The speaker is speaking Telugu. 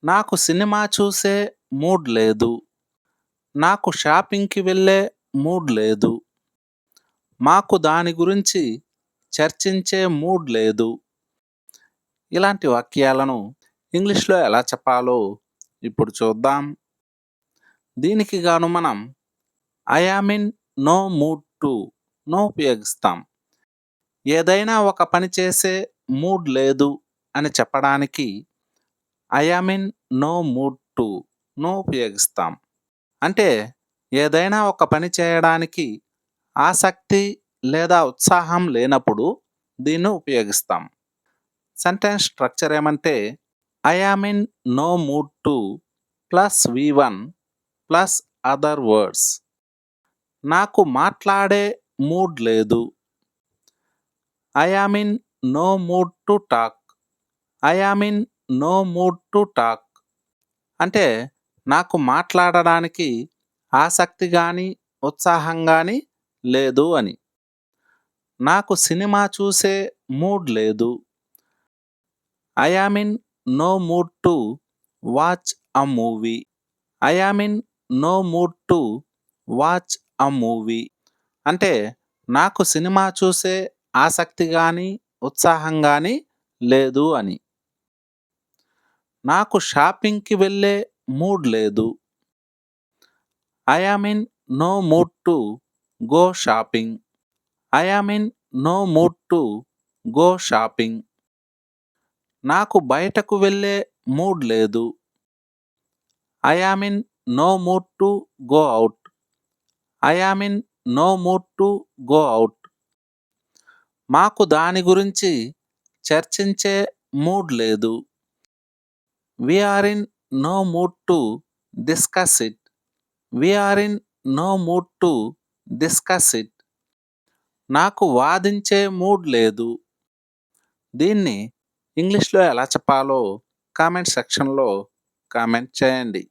నాకు సినిమా చూసే మూడ్ లేదు. నాకు షాపింగ్‌కి వెళ్ళే మూడ్ లేదు. మాకు దాని గురించి చర్చించే మూడ్ లేదు. ఇలాంటి వాక్యాలను ఇంగ్లీష్‌లో ఎలా చెప్పాలో ఇప్పుడు చూద్దాం. దీనికి గాను మనం I am in no mood ను ఉపయోగిస్తాం. ఏదైనా ఒక పని చేసే మూడ్ లేదు అని చెప్పడానికి I am in no mood ను ఉపయోగిస్తాం. అంటే ఏదైనా ఒక పని చేయడానికి ఆసక్తి లేదా ఉత్సాహం లేనప్పుడు దీన్ని ఉపయోగిస్తాం. సెంటెన్స్ స్ట్రక్చర్ ఏమంటే I am in no mood plus V1 plus other words. నాకు మాట్లాడే మూడ్ లేదు. I am in no mood to talk. I am in no mood to talk. అంటే నాకు మాట్లాడడానికి ఆసక్తి గాని, ఉత్సాహం గాని లేదు అని. నాకు సినిమా చూసే మూడ్ లేదు. I am in no mood to watch a movie. I am in no mood to watch a movie. అంటే నాకు సినిమా చూసే ఆసక్తి గాని, ఉత్సాహం గాని లేదు అని. నాకు షాపింగ్‌కి వెళ్ళే మూడ్ లేదు. I am in no mood to go shopping. I am in no mood to go shopping. నాకు బయటకు వెళ్ళే మూడ్ లేదు. I am in no mood to go out. I am in no mood to go out. మాకు దాని గురించి చర్చించే మూడ్ లేదు. We are in no mood to discuss it. We are in no mood to discuss it. నాకు వాదించే మూడ్ లేదు. దీన్ని ఇంగ్లీష్‌లో ఎలా చెప్పాలో కామెంట్ సెక్షన్‌లో కామెంట్ చేయండి.